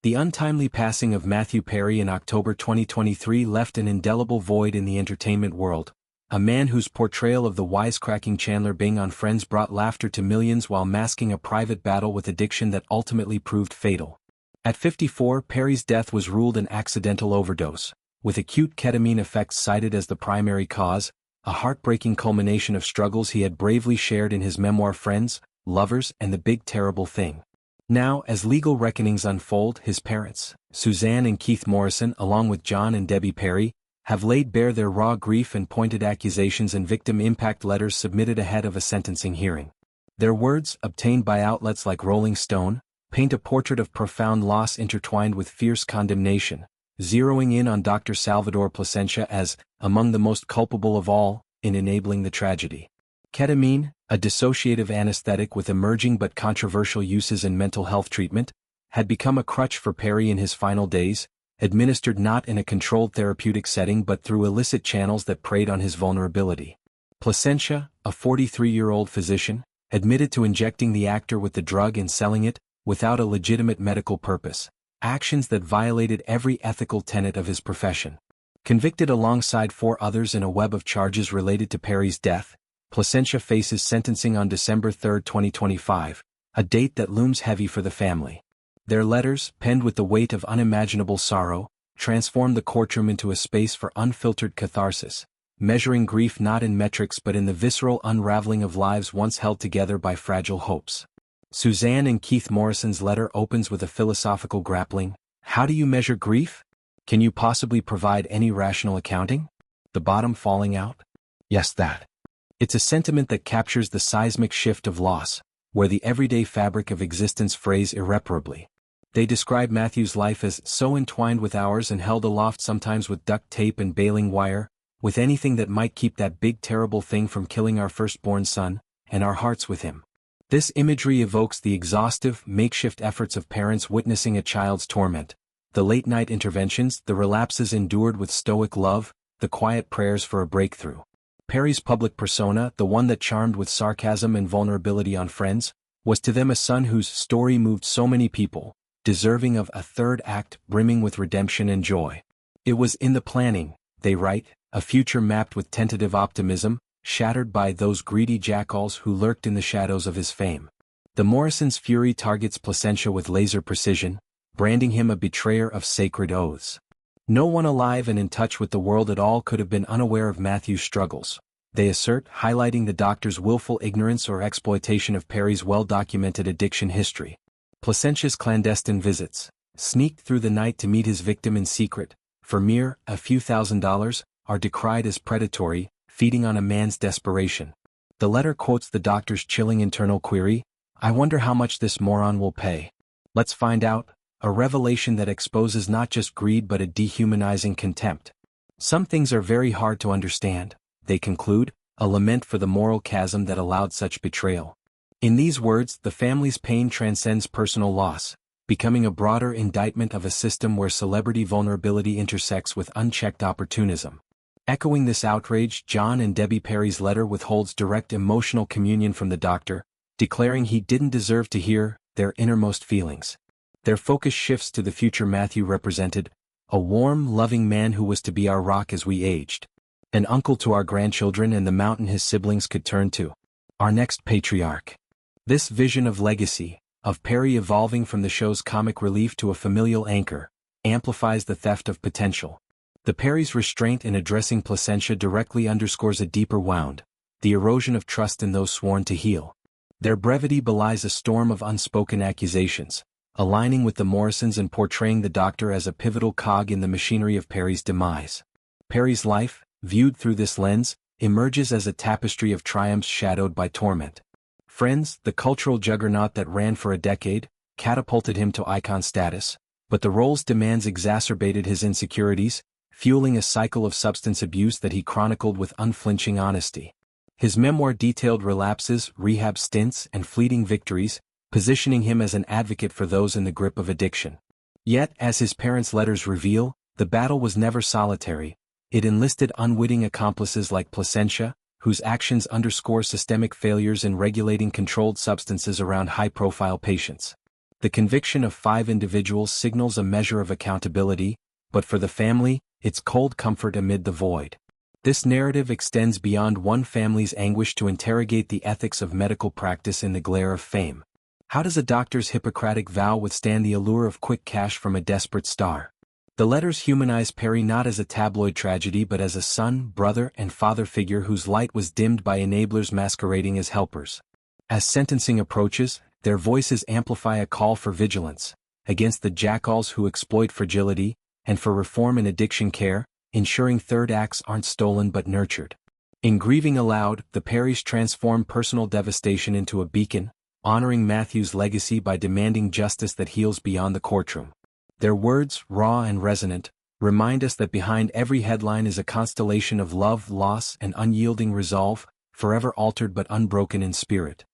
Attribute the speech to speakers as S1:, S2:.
S1: The untimely passing of Matthew Perry in October 2023 left an indelible void in the entertainment world, a man whose portrayal of the wisecracking Chandler Bing on Friends brought laughter to millions while masking a private battle with addiction that ultimately proved fatal. At 54, Perry's death was ruled an accidental overdose, with acute ketamine effects cited as the primary cause, a heartbreaking culmination of struggles he had bravely shared in his memoir Friends, Lovers, and the Big Terrible Thing. Now, as legal reckonings unfold, his parents, Suzanne and Keith Morrison, along with John and Debbie Perry, have laid bare their raw grief and pointed accusations in victim impact letters submitted ahead of a sentencing hearing. Their words, obtained by outlets like Rolling Stone, paint a portrait of profound loss intertwined with fierce condemnation, zeroing in on Dr. Salvador Placensia as among the most culpable of all in enabling the tragedy. Ketamine, a dissociative anesthetic with emerging but controversial uses in mental health treatment, had become a crutch for Perry in his final days, administered not in a controlled therapeutic setting but through illicit channels that preyed on his vulnerability. Placensia, a 43-year-old physician, admitted to injecting the actor with the drug and selling it, without a legitimate medical purpose, actions that violated every ethical tenet of his profession. Convicted alongside 4 others in a web of charges related to Perry's death, Placensia faces sentencing on December 3, 2025, a date that looms heavy for the family. Their letters, penned with the weight of unimaginable sorrow, transform the courtroom into a space for unfiltered catharsis, measuring grief not in metrics but in the visceral unraveling of lives once held together by fragile hopes. Suzanne and Keith Morrison's letter opens with a philosophical grappling. How do you measure grief? Can you possibly provide any rational accounting? The bottom falling out? Yes, that. It's a sentiment that captures the seismic shift of loss, where the everyday fabric of existence frays irreparably. They describe Matthew's life as so entwined with ours and held aloft sometimes with duct tape and baling wire, with anything that might keep that big terrible thing from killing our firstborn son, and our hearts with him. This imagery evokes the exhaustive, makeshift efforts of parents witnessing a child's torment, the late-night interventions, the relapses endured with stoic love, the quiet prayers for a breakthrough. Perry's public persona, the one that charmed with sarcasm and vulnerability on Friends, was to them a son whose story moved so many people, deserving of a third act brimming with redemption and joy. It was in the planning, they write, a future mapped with tentative optimism, shattered by those greedy jackals who lurked in the shadows of his fame. The Morrisons' fury targets Placensia with laser precision, branding him a betrayer of sacred oaths. No one alive and in touch with the world at all could have been unaware of Matthew's struggles, they assert, highlighting the doctor's willful ignorance or exploitation of Perry's well-documented addiction history. Placensia's clandestine visits, sneaked through the night to meet his victim in secret, for mere a few $1,000s, are decried as predatory, feeding on a man's desperation. The letter quotes the doctor's chilling internal query, "I wonder how much this moron will pay." Let's find out, a revelation that exposes not just greed but a dehumanizing contempt. Some things are very hard to understand, they conclude, a lament for the moral chasm that allowed such betrayal. In these words, the family's pain transcends personal loss, becoming a broader indictment of a system where celebrity vulnerability intersects with unchecked opportunism. Echoing this outrage, John and Debbie Perry's letter withholds direct emotional communion from the doctor, declaring he didn't deserve to hear their innermost feelings. Their focus shifts to the future Matthew represented, a warm, loving man who was to be our rock as we aged, an uncle to our grandchildren and the mountain his siblings could turn to, our next patriarch. This vision of legacy, of Perry evolving from the show's comic relief to a familial anchor, amplifies the theft of potential. The Perry's restraint in addressing Placensia directly underscores a deeper wound, the erosion of trust in those sworn to heal. Their brevity belies a storm of unspoken accusations, aligning with the Morrisons and portraying the doctor as a pivotal cog in the machinery of Perry's demise. Perry's life, viewed through this lens, emerges as a tapestry of triumphs shadowed by torment. Friends, the cultural juggernaut that ran for a decade, catapulted him to icon status, but the role's demands exacerbated his insecurities, fueling a cycle of substance abuse that he chronicled with unflinching honesty. His memoir detailed relapses, rehab stints, and fleeting victories, positioning him as an advocate for those in the grip of addiction. Yet, as his parents' letters reveal, the battle was never solitary. It enlisted unwitting accomplices like Placensia, whose actions underscore systemic failures in regulating controlled substances around high-profile patients. The conviction of 5 individuals signals a measure of accountability, but for the family, it's cold comfort amid the void. This narrative extends beyond one family's anguish to interrogate the ethics of medical practice in the glare of fame. How does a doctor's Hippocratic vow withstand the allure of quick cash from a desperate star? The letters humanize Perry not as a tabloid tragedy but as a son, brother, and father figure whose light was dimmed by enablers masquerading as helpers. As sentencing approaches, their voices amplify a call for vigilance, against the jackals who exploit fragility, and for reform in addiction care, ensuring third acts aren't stolen but nurtured. In Grieving Aloud, the Perrys transform personal devastation into a beacon, honoring Matthew's legacy by demanding justice that heals beyond the courtroom. Their words, raw and resonant, remind us that behind every headline is a constellation of love, loss, and unyielding resolve, forever altered but unbroken in spirit.